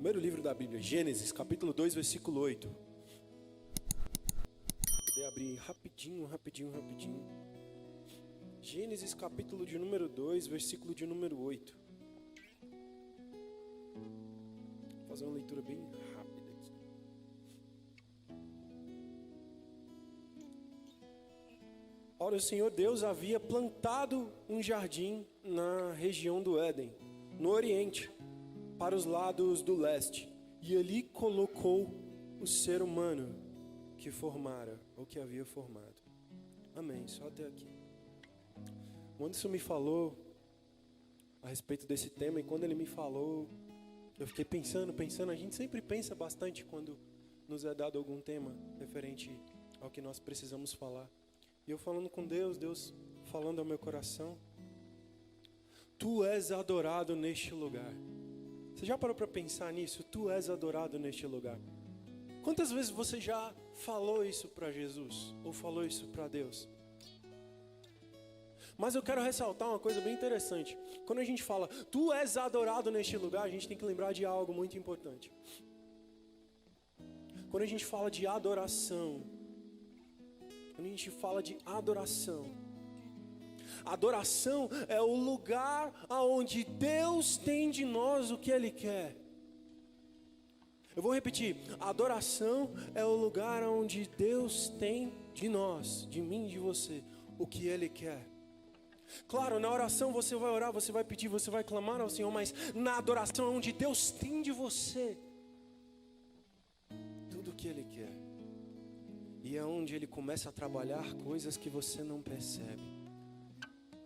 Primeiro livro da Bíblia, Gênesis, capítulo 2, versículo 8. Vou poder abrir rapidinho. Gênesis, capítulo de número 2, versículo de número 8. Vou fazer uma leitura bem rápida aqui. Ora, o Senhor Deus havia plantado um jardim na região do Éden, no Oriente, para os lados do leste, e ali colocou o ser humano que formara, ou que havia formado. Amém, só até aqui. O Anderson me falou a respeito desse tema, e quando ele me falou, eu fiquei pensando, a gente sempre pensa bastante quando nos é dado algum tema referente ao que nós precisamos falar. E eu falando com Deus, Deus falando ao meu coração, Tu és adorado neste lugar. Você já parou para pensar nisso? Tu és adorado neste lugar. Quantas vezes você já falou isso para Jesus? Ou falou isso para Deus? Mas eu quero ressaltar uma coisa bem interessante. Quando a gente fala, Tu és adorado neste lugar, a gente tem que lembrar de algo muito importante. Quando a gente fala de adoração, adoração é o lugar aonde Deus tem de nós o que Ele quer. Eu vou repetir, adoração é o lugar onde Deus tem de nós, de mim e de você, o que Ele quer. Claro, na oração você vai orar, você vai pedir, você vai clamar ao Senhor, mas na adoração é onde Deus tem de você tudo o que Ele quer. E é onde Ele começa a trabalhar coisas que você não percebe.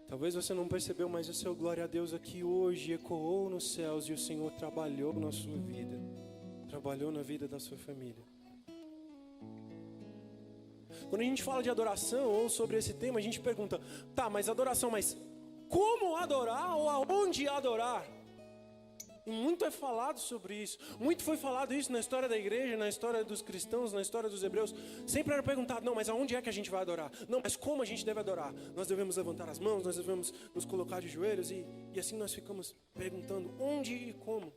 Talvez você não percebeu, mas o seu glória a Deus aqui hoje ecoou nos céus e o Senhor trabalhou na sua vida, trabalhou na vida da sua família. Quando a gente fala de adoração ou sobre esse tema, a gente pergunta, tá, mas adoração, mas como adorar ou aonde adorar? E muito é falado sobre isso. Muito foi falado isso na história da igreja, na história dos cristãos, na história dos hebreus. Sempre era perguntado, não, mas aonde é que a gente vai adorar? Não, mas como a gente deve adorar? Nós devemos levantar as mãos, nós devemos nos colocar de joelhos e assim nós ficamos perguntando onde e como.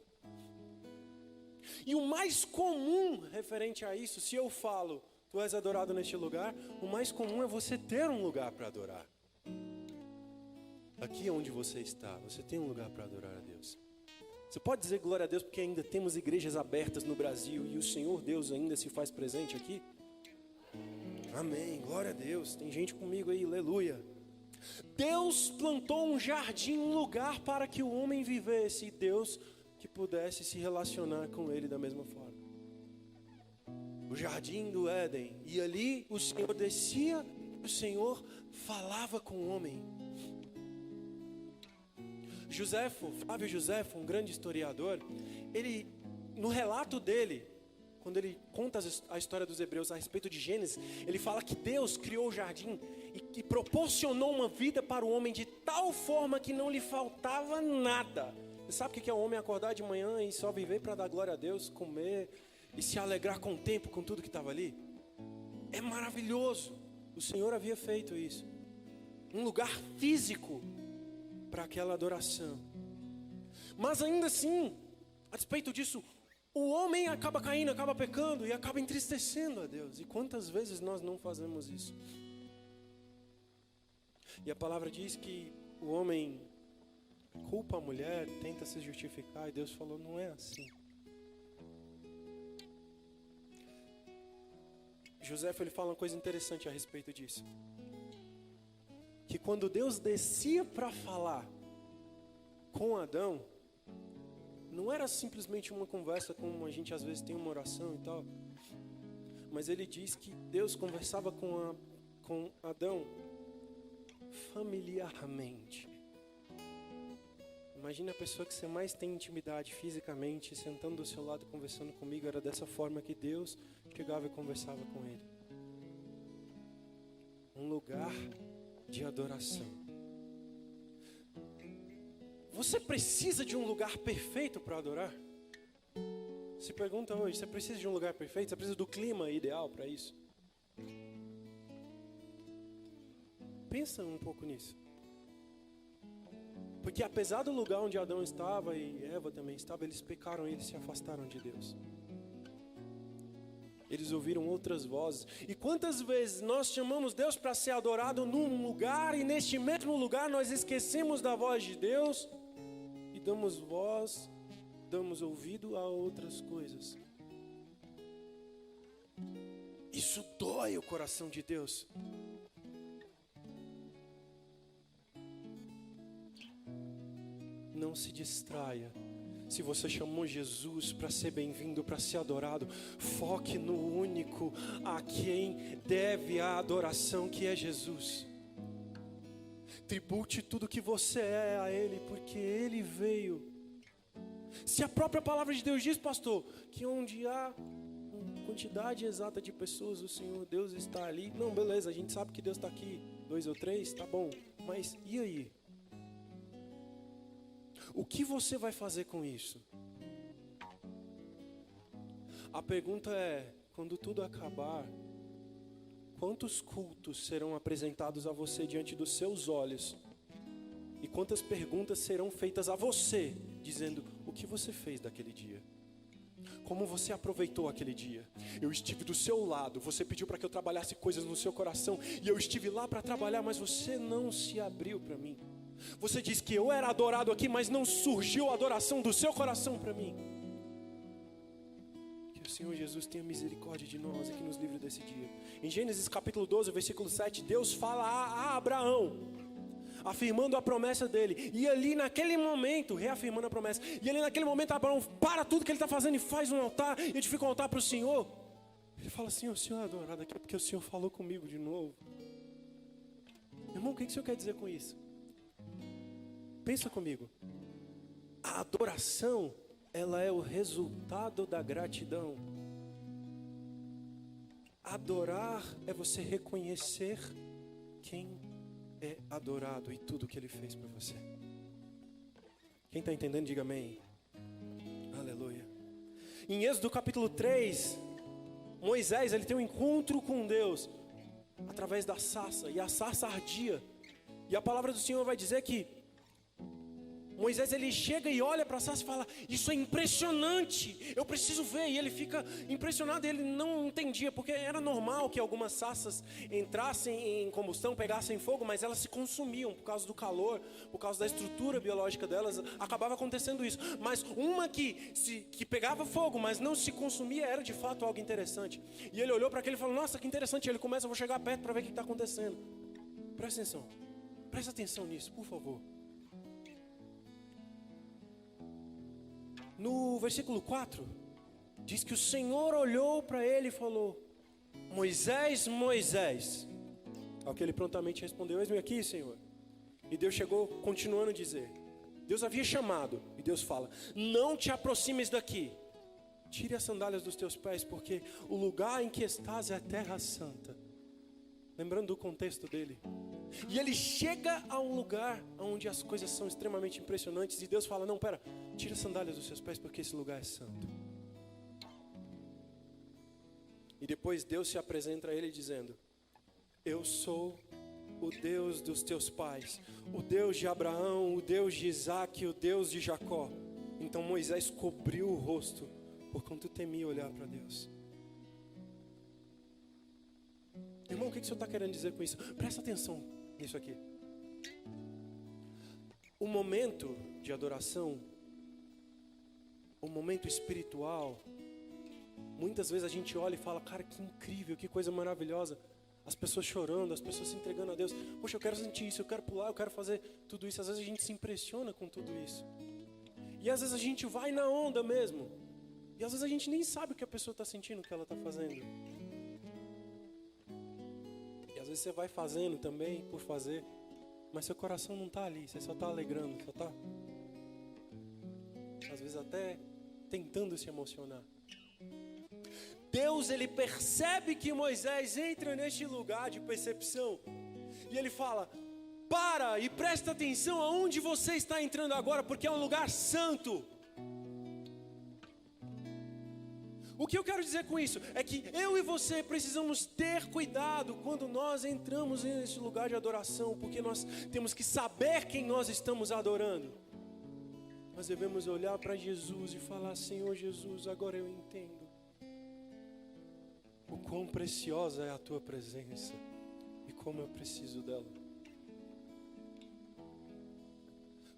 E o mais comum referente a isso, se eu falo, Tu és adorado neste lugar, o mais comum é você ter um lugar para adorar. Aqui onde você está, você tem um lugar para adorar a Deus. Você pode dizer glória a Deus porque ainda temos igrejas abertas no Brasil e o Senhor Deus ainda se faz presente aqui? Amém, glória a Deus. Tem gente comigo aí, aleluia. Deus plantou um jardim, um lugar para que o homem vivesse e Deus que pudesse se relacionar com ele da mesma forma. O jardim do Éden. E ali o Senhor descia, o Senhor falava com o homem. Flávio Josefo, um grande historiador, ele, no relato dele, quando ele conta a história dos hebreus a respeito de Gênesis, ele fala que Deus criou o jardim e proporcionou uma vida para o homem de tal forma que não lhe faltava nada. Você sabe o que é o homem acordar de manhã e só viver para dar glória a Deus, comer e se alegrar com o tempo, com tudo que estava ali? É maravilhoso. O Senhor havia feito isso. Um lugar físico para aquela adoração. Mas ainda assim, a despeito disso, o homem acaba caindo, acaba pecando e acaba entristecendo a Deus. E quantas vezes nós não fazemos isso? E a palavra diz que o homem culpa a mulher, tenta se justificar, e Deus falou, não é assim. José ele fala uma coisa interessante a respeito disso. Que quando Deus descia para falar com Adão, não era simplesmente uma conversa como a gente às vezes tem uma oração e tal, mas ele diz que Deus conversava com Adão familiarmente. Imagina a pessoa que você mais tem intimidade fisicamente, sentando do seu lado conversando comigo, era dessa forma que Deus chegava e conversava com ele. Um lugar de adoração. Você precisa de um lugar perfeito para adorar? Se pergunta hoje, você precisa de um lugar perfeito? Você precisa do clima ideal para isso? Pensa um pouco nisso. Porque apesar do lugar onde Adão estava e Eva também estava, eles pecaram e eles se afastaram de Deus. Eles ouviram outras vozes. E quantas vezes nós chamamos Deus para ser adorado num lugar, e neste mesmo lugar nós esquecemos da voz de Deus e damos ouvido a outras coisas. Isso dói o coração de Deus. Não se distraia. Se você chamou Jesus para ser bem-vindo, para ser adorado, foque no único a quem deve a adoração, que é Jesus. Tribute tudo que você é a Ele, porque Ele veio. Se a própria palavra de Deus diz, pastor, que onde há uma quantidade exata de pessoas, o Senhor Deus está ali. Não, beleza, a gente sabe que Deus está aqui, 2 ou 3, tá bom. Mas e aí? O que você vai fazer com isso? A pergunta é, quando tudo acabar, quantos cultos serão apresentados a você diante dos seus olhos? E quantas perguntas serão feitas a você, dizendo, o que você fez daquele dia? Como você aproveitou aquele dia? Eu estive do seu lado, você pediu para que eu trabalhasse coisas no seu coração, e eu estive lá para trabalhar, mas você não se abriu para mim. Você disse que eu era adorado aqui, mas não surgiu a adoração do seu coração para mim. Que o Senhor Jesus tenha misericórdia de nós e que nos livre desse dia. Em Gênesis capítulo 12, versículo 7, Deus fala a Abraão, afirmando a promessa dele. E ali naquele momento, reafirmando a promessa, e ali naquele momento Abraão para tudo que ele está fazendo e faz um altar, e edifica um altar para o Senhor. Ele fala assim, o Senhor é adorado aqui, porque o Senhor falou comigo de novo. Irmão, o que o Senhor quer dizer com isso? Pensa comigo. A adoração, ela é o resultado da gratidão. Adorar é você reconhecer quem é adorado e tudo que Ele fez por você. Quem está entendendo, diga amém. Aleluia. Em Êxodo capítulo 3, Moisés, ele tem um encontro com Deus através da sarça, e a sarça ardia. E a palavra do Senhor vai dizer que Moisés, ele chega e olha para a sarça e fala, isso é impressionante, eu preciso ver. E ele fica impressionado, ele não entendia, porque era normal que algumas sarças entrassem em combustão, pegassem fogo, mas elas se consumiam por causa do calor, por causa da estrutura biológica delas, acabava acontecendo isso. Mas uma que pegava fogo, mas não se consumia, era de fato algo interessante. E ele olhou para aquele e falou, nossa, que interessante. E ele começa, eu vou chegar perto para ver o que está acontecendo. Presta atenção nisso, por favor. No versículo 4, diz que o Senhor olhou para ele e falou, Moisés, Moisés. Ao que ele prontamente respondeu, eis-me aqui, Senhor. E Deus chegou continuando a dizer, Deus havia chamado, e Deus fala, não te aproximes daqui, tire as sandálias dos teus pés, porque o lugar em que estás é a terra santa. Lembrando do contexto dele. E ele chega a um lugar onde as coisas são extremamente impressionantes, e Deus fala, não, pera, tira as sandálias dos seus pés, porque esse lugar é santo. E depois Deus se apresenta a ele dizendo, eu sou o Deus dos teus pais, o Deus de Abraão, o Deus de Isaac, o Deus de Jacó. Então Moisés cobriu o rosto, porquanto temia olhar para Deus. Irmão, o que o Senhor está querendo dizer com isso? Presta atenção nisso aqui. O momento de adoração, o momento espiritual, muitas vezes a gente olha e fala, cara, que incrível, que coisa maravilhosa. As pessoas chorando, as pessoas se entregando a Deus. Poxa, eu quero sentir isso, eu quero pular, eu quero fazer tudo isso. Às vezes a gente se impressiona com tudo isso. E às vezes a gente vai na onda mesmo. E às vezes a gente nem sabe o que a pessoa está sentindo, o que ela está fazendo. E às vezes você vai fazendo também, por fazer, mas seu coração não está ali, você só está alegrando, só está, às vezes até tentando se emocionar. Deus, ele percebe que Moisés entra neste lugar de percepção, e ele fala, para e presta atenção aonde você está entrando agora, porque é um lugar santo. O que eu quero dizer com isso é que eu e você precisamos ter cuidado quando nós entramos nesse lugar de adoração, porque nós temos que saber quem nós estamos adorando. Nós devemos olhar para Jesus e falar: Senhor Jesus, agora eu entendo o quão preciosa é a tua presença e como eu preciso dela.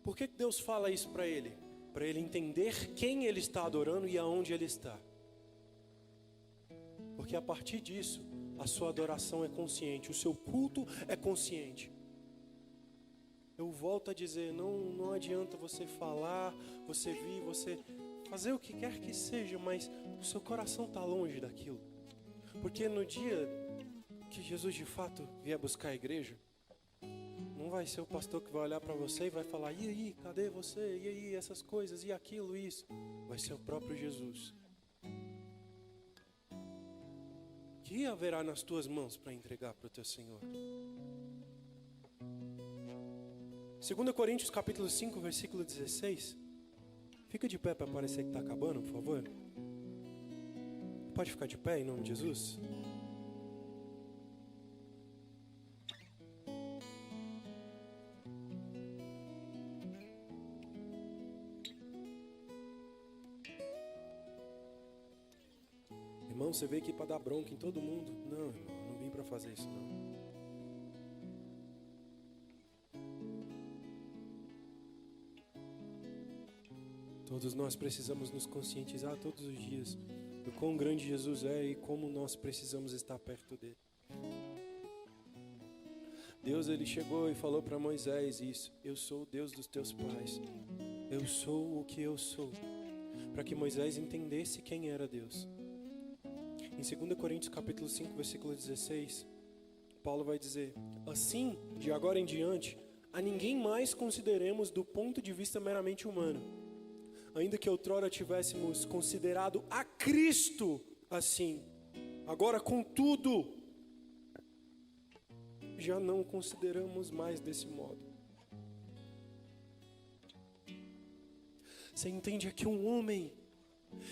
Por que Deus fala isso para ele? Para ele entender quem ele está adorando e aonde ele está. Porque a partir disso, a sua adoração é consciente, o seu culto é consciente. Eu volto a dizer, não adianta você falar, você vir, você fazer o que quer que seja, mas o seu coração está longe daquilo. Porque no dia que Jesus de fato vier buscar a igreja, não vai ser o pastor que vai olhar para você e vai falar: e aí, cadê você? E aí, essas coisas, e aquilo, isso. Vai ser o próprio Jesus. Que haverá nas tuas mãos para entregar para o teu Senhor? 2 Coríntios capítulo 5, versículo 16. Fica de pé para parecer que está acabando, por favor. Pode ficar de pé em nome de Jesus? Irmão, você veio aqui para dar bronca em todo mundo? Não, irmão, não vim para fazer isso não. Todos nós precisamos nos conscientizar todos os dias do quão grande Jesus é e como nós precisamos estar perto dele. Deus, ele chegou e falou para Moisés isso: eu sou o Deus dos teus pais, eu sou o que eu sou, para que Moisés entendesse quem era Deus. Em 2 Coríntios capítulo 5, versículo 16, Paulo vai dizer: assim, de agora em diante, a ninguém mais consideremos do ponto de vista meramente humano, ainda que outrora tivéssemos considerado a Cristo assim, agora contudo, já não consideramos mais desse modo. Você entende aqui um homem,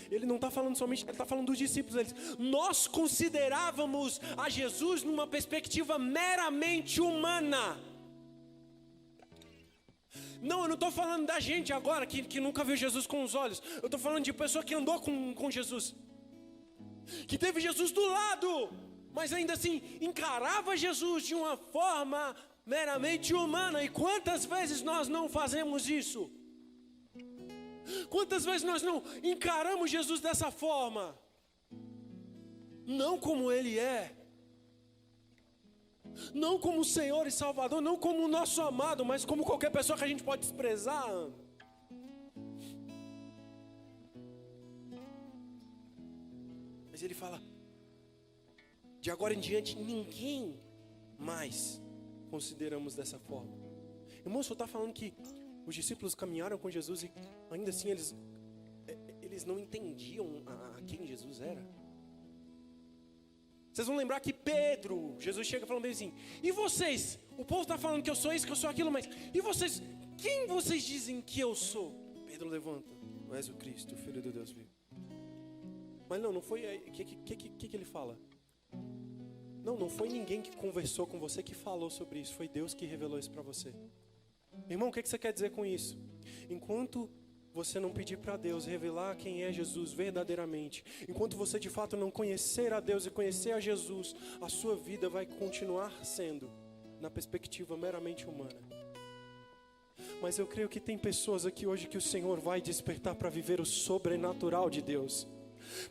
ele não está falando somente, ele está falando dos discípulos. Nós considerávamos a Jesus numa perspectiva meramente humana. Não, eu não estou falando da gente agora que nunca viu Jesus com os olhos. Eu estou falando de pessoa que andou com Jesus, que teve Jesus do lado, mas ainda assim encarava Jesus de uma forma meramente humana. E quantas vezes nós não fazemos isso? Quantas vezes nós não encaramos Jesus dessa forma? Não como Ele é, não como Senhor e Salvador, não como o nosso amado, mas como qualquer pessoa que a gente pode desprezar. Mas ele fala: de agora em diante ninguém mais consideramos dessa forma. Irmão, o senhor está falando que os discípulos caminharam com Jesus e ainda assim eles não entendiam a quem Jesus era? Vocês vão lembrar que Pedro, Jesus chega falando assim: e vocês? O povo está falando que eu sou isso, que eu sou aquilo, mas e vocês? Quem vocês dizem que eu sou? Pedro levanta: tu és o Cristo, o Filho do Deus vivo. Mas não foi aí. O que ele fala? Não foi ninguém que conversou com você que falou sobre isso. Foi Deus que revelou isso para você. Irmão, o que você quer dizer com isso? Enquanto você não pedir para Deus revelar quem é Jesus verdadeiramente, enquanto você de fato não conhecer a Deus e conhecer a Jesus, a sua vida vai continuar sendo na perspectiva meramente humana. Mas eu creio que tem pessoas aqui hoje que o Senhor vai despertar para viver o sobrenatural de Deus.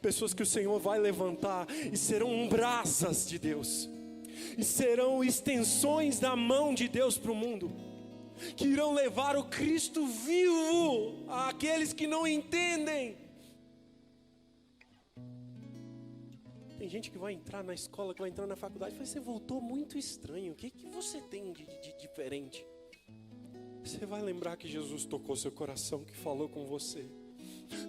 Pessoas que o Senhor vai levantar e serão brasas de Deus, e serão extensões da mão de Deus para o mundo, que irão levar o Cristo vivo àqueles que não entendem. Tem gente que vai entrar na escola, que vai entrar na faculdade e fala: você voltou muito estranho, o que você tem de diferente? Você vai lembrar que Jesus tocou seu coração, que falou com você.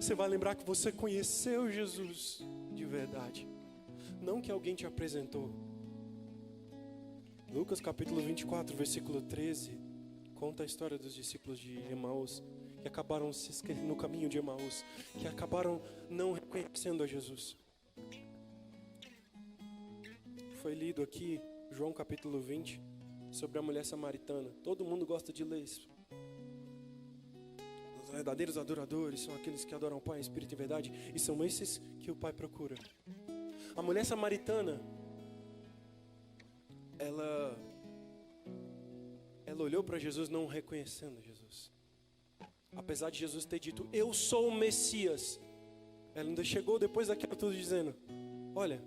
Você vai lembrar que você conheceu Jesus de verdade, não que alguém te apresentou. Lucas capítulo 24, versículo 13 conta a história dos discípulos de Emaús, que acabaram no caminho de Emaús, que acabaram não reconhecendo a Jesus. Foi lido aqui, João capítulo 20, sobre a mulher samaritana. Todo mundo gosta de ler isso. Os verdadeiros adoradores são aqueles que adoram o Pai em espírito e verdade, e são esses que o Pai procura. A mulher samaritana, ela olhou para Jesus não reconhecendo Jesus. Apesar de Jesus ter dito, eu sou o Messias, ela ainda chegou depois daquilo tudo dizendo, olha,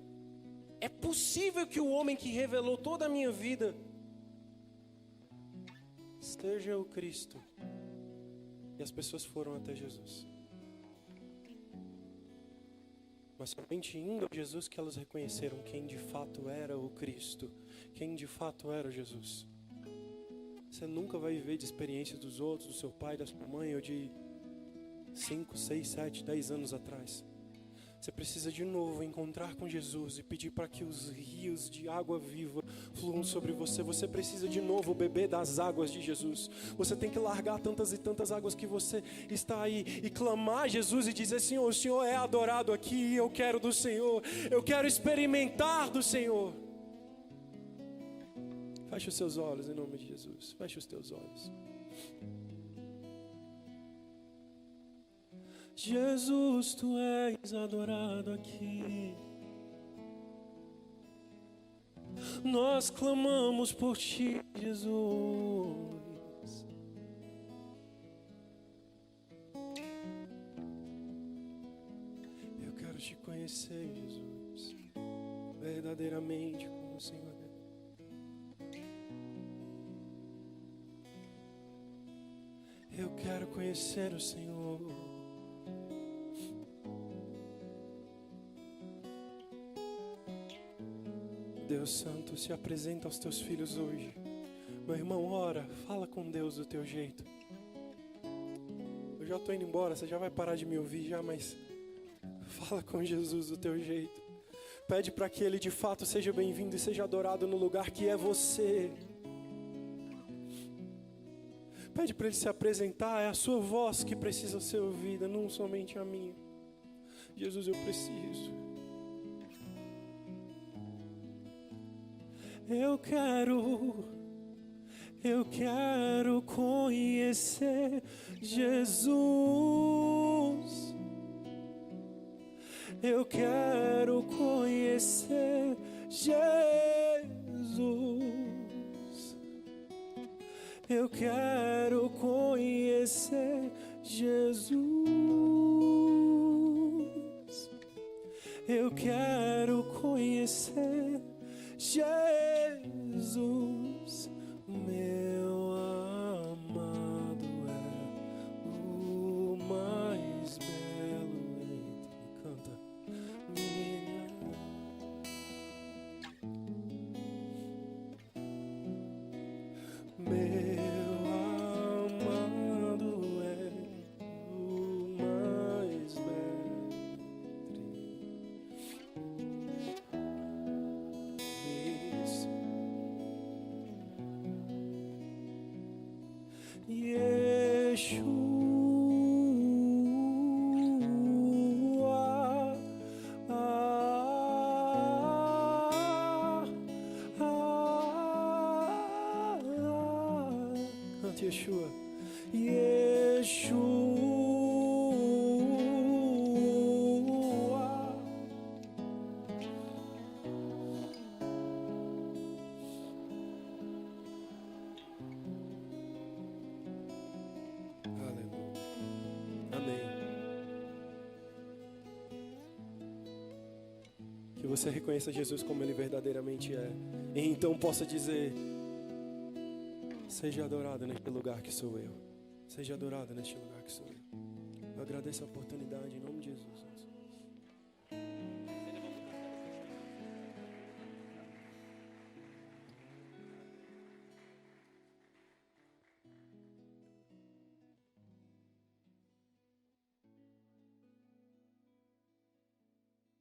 é possível que o homem que revelou toda a minha vida seja o Cristo. E as pessoas foram até Jesus. Mas somente indo a Jesus que elas reconheceram quem de fato era o Cristo, quem de fato era Jesus. Você nunca vai viver de experiências dos outros, do seu pai, da sua mãe, ou de 5, 6, 7, 10 anos atrás. Você precisa de novo encontrar com Jesus e pedir para que os rios de água viva fluam sobre você. Você precisa de novo beber das águas de Jesus. Você tem que largar tantas e tantas águas que você está aí e clamar a Jesus e dizer, Senhor, o Senhor é adorado aqui, eu quero do Senhor, eu quero experimentar do Senhor. Feche os seus olhos em nome de Jesus. Feche os teus olhos. Jesus, tu és adorado aqui. Nós clamamos por ti, Jesus. Eu quero te conhecer, Jesus, verdadeiramente como o Senhor é. Eu quero conhecer o Senhor. Deus Santo, se apresenta aos teus filhos hoje. Meu irmão, ora, fala com Deus do teu jeito. Eu já estou indo embora, você já vai parar de me ouvir já, mas fala com Jesus do teu jeito. Pede para que Ele de fato seja bem-vindo e seja adorado no lugar que é você. Pede para Ele se apresentar, é a sua voz que precisa ser ouvida, não somente a minha. Jesus, eu preciso. Eu quero conhecer Jesus. Eu quero conhecer Jesus. Eu quero conhecer Jesus. Eu quero conhecer Jesus, meu amado é o mais belo entre canta minha. Meu amado é o mais belo Yeshua, Yeshua. Aleluia. Amém. Que você reconheça Jesus como Ele verdadeiramente é, e então possa dizer: seja adorado neste lugar que sou eu. Seja adorado neste lugar que sou eu. Eu agradeço a oportunidade em nome de Jesus.